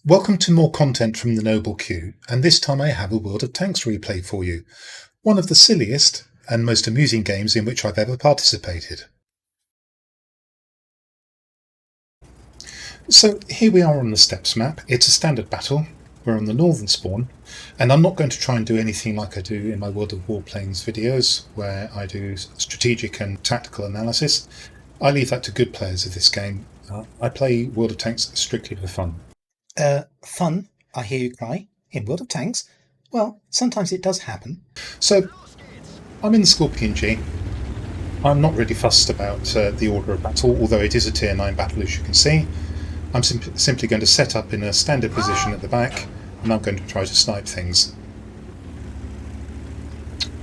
Welcome to more content from the Noble Q, and this time I have a World of Tanks replay for you. One of the silliest and most amusing games in which I've ever participated. So here we are on the Steppes map. It's a standard battle. We're on the northern spawn, and I'm not going to try and do anything like I do in my World of Warplanes videos, where I do strategic and tactical analysis. I leave that to good players of this game. I play World of Tanks strictly for fun. Fun, I hear you cry, in World of Tanks? Well, sometimes it does happen. So, I'm in the Skorpion G. I'm not really fussed about the order of battle, although it is a tier 9 battle as you can see. I'm simply going to set up in a standard position at the back, and I'm going to try to snipe things.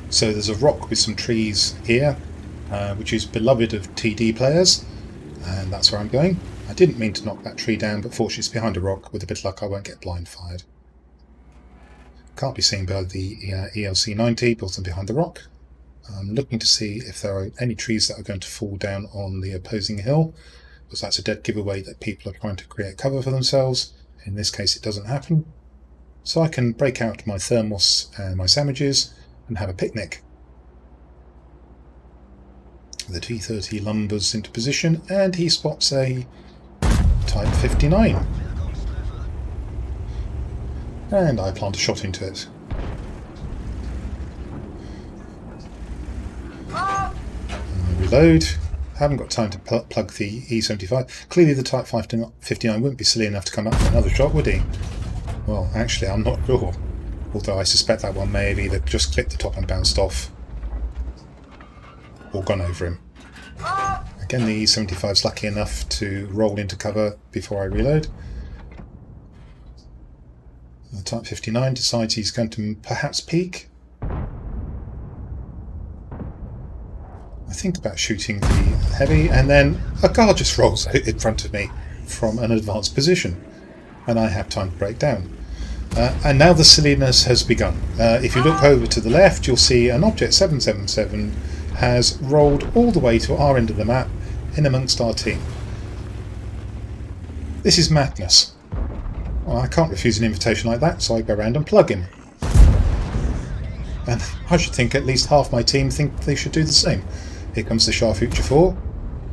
So there's a rock with some trees here, which is beloved of TD players, and that's where I'm going. I didn't mean to knock that tree down, but fortunately it's behind a rock. With a bit of luck I won't get blind fired. Can't be seen by the ELC 90 built in behind the rock. I'm looking to see if there are any trees that are going to fall down on the opposing hill, because that's a dead giveaway that people are trying to create cover for themselves. In this case it doesn't happen. So I can break out my thermos and my sandwiches and have a picnic. The T-30 lumbers into position and he spots a Type 59. And I plant a shot into it. Reload. Haven't got time to plug the E75. Clearly the Type 59 wouldn't be silly enough to come up with another shot, would he? Well, actually I'm not sure. Although I suspect that one may have either just clipped the top and bounced off, or gone over him. Again, the E75 is lucky enough to roll into cover before I reload. The Type 59 decides he's going to perhaps peek. I think about shooting the heavy, and then a guard just rolls out in front of me from an advanced position, and I have time to break down. And now the silliness has begun. If you look over to the left, you'll see an Object 777 has rolled all the way to our end of the map in amongst our team. This is madness. Well, I can't refuse an invitation like that, so I go around and plug him. And I should think at least half my team think they should do the same. Here comes the Shah Future 4.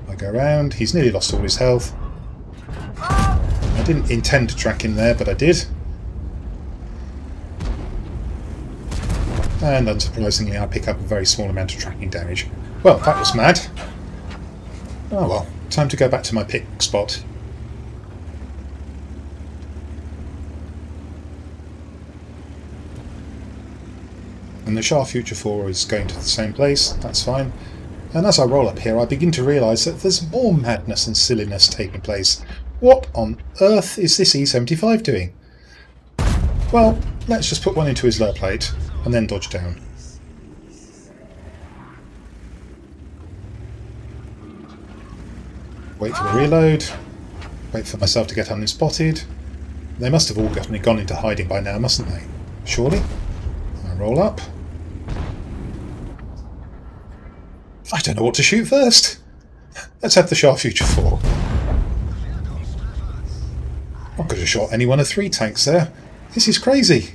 I go around, he's nearly lost all his health. I didn't intend to track him there, but I did. And unsurprisingly I pick up a very small amount of tracking damage. Well, that was mad. Oh well, time to go back to my pick spot. And the Shah Future 4 is going to the same place, that's fine. And as I roll up here I begin to realise that there's more madness and silliness taking place. What on earth is this E75 doing? Well, let's just put one into his lower plate and then dodge down. Wait for the reload, wait for myself to get unspotted. They must have all definitely gone into hiding by now, mustn't they? Surely? I roll up. I don't know what to shoot first. Let's have the Shah Future 4. I could have shot any one of 3 tanks there. This is crazy.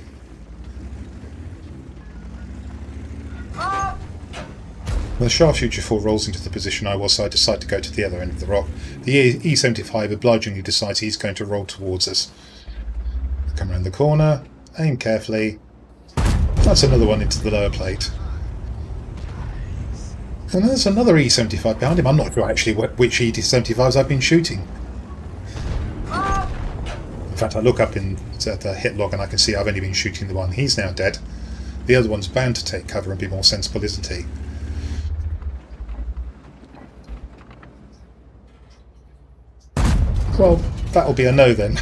The Shah Future 4 rolls into the position I was, so I decide to go to the other end of the rock. The E75 obligingly decides he's going to roll towards us. I come around the corner, aim carefully. That's another one into the lower plate. And there's another E75 behind him. I'm not sure actually which E75s I've been shooting. In fact, I look up at the hit log and I can see I've only been shooting the one. He's now dead. The other one's bound to take cover and be more sensible, isn't he? Well, that'll be a no then.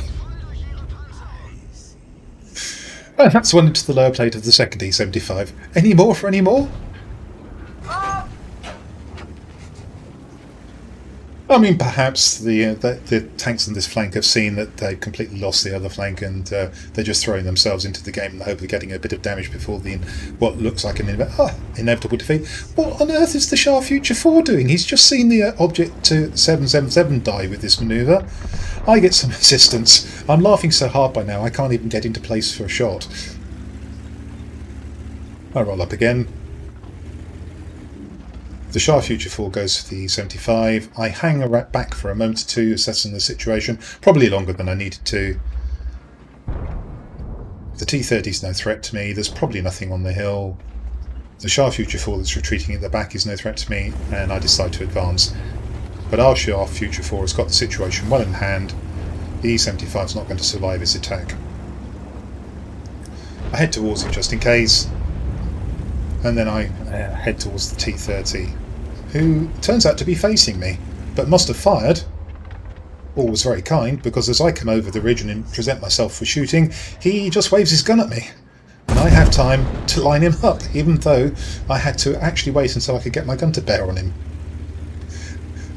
And that's one into the lower plate of the second E75. Any more for any more? I mean, perhaps the tanks on this flank have seen that they've completely lost the other flank and they're just throwing themselves into the game in the hope of getting a bit of damage before what looks like an inevitable defeat. What on earth is the Shah Future 4 doing? He's just seen the Object 777 die with this manoeuvre. I get some assistance. I'm laughing so hard by now I can't even get into place for a shot. I roll up again. The Shah Future 4 goes for the 75. I hang back for a moment or two, assessing the situation, probably longer than I needed to. The T-30 is no threat to me. There's probably nothing on the hill. The Shah Future 4 that's retreating at the back is no threat to me, and I decide to advance. But our Shah Future 4 has got the situation well in hand. The E-75 is not going to survive his attack. I head towards it just in case, and then I head towards the T-30, who turns out to be facing me, but must have fired. All was very kind, because as I come over the ridge and present myself for shooting, he just waves his gun at me. And I have time to line him up, even though I had to actually wait until I could get my gun to bear on him.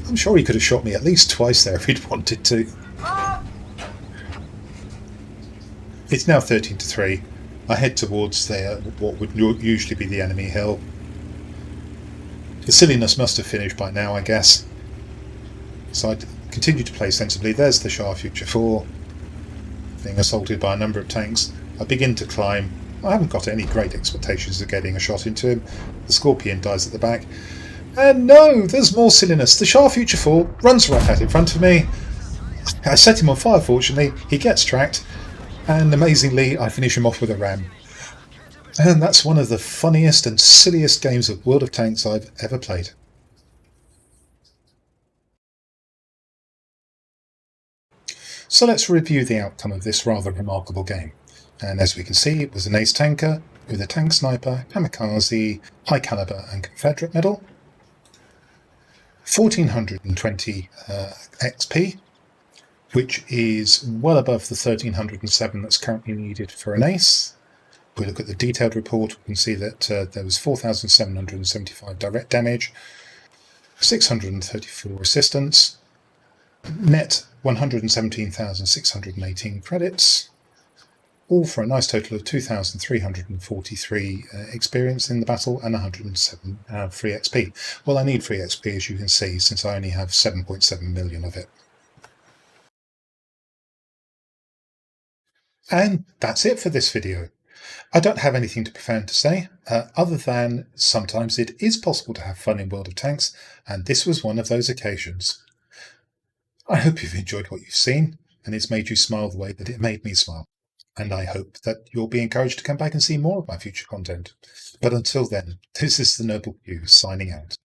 I'm sure he could have shot me at least twice there if he'd wanted to. It's now 13-3. I head towards what would usually be the enemy hill. The silliness must have finished by now, I guess. So I continue to play sensibly. There's the Shah Future 4, being assaulted by a number of tanks. I begin to climb. I haven't got any great expectations of getting a shot into him. The Skorpion dies at the back. And no, there's more silliness. The Shah Future 4 runs right out in front of me. I set him on fire, fortunately. He gets tracked. And amazingly, I finish him off with a ram. And that's one of the funniest and silliest games of World of Tanks I've ever played. So let's review the outcome of this rather remarkable game. And as we can see, it was an ace tanker with a tank sniper, kamikaze, high caliber and Confederate medal. 1420 XP, which is well above the 1307 that's currently needed for an ace. If we look at the detailed report, we can see that there was 4,775 direct damage, 634 assistance, net 117,618 credits, all for a nice total of 2,343 experience in the battle and 107 free XP. Well, I need free XP, as you can see, since I only have 7.7 million of it. And that's it for this video. I don't have anything too profound to say, other than sometimes it is possible to have fun in World of Tanks, and this was one of those occasions. I hope you've enjoyed what you've seen, and it's made you smile the way that it made me smile. And I hope that you'll be encouraged to come back and see more of my future content. But until then, this is the Noble Q signing out.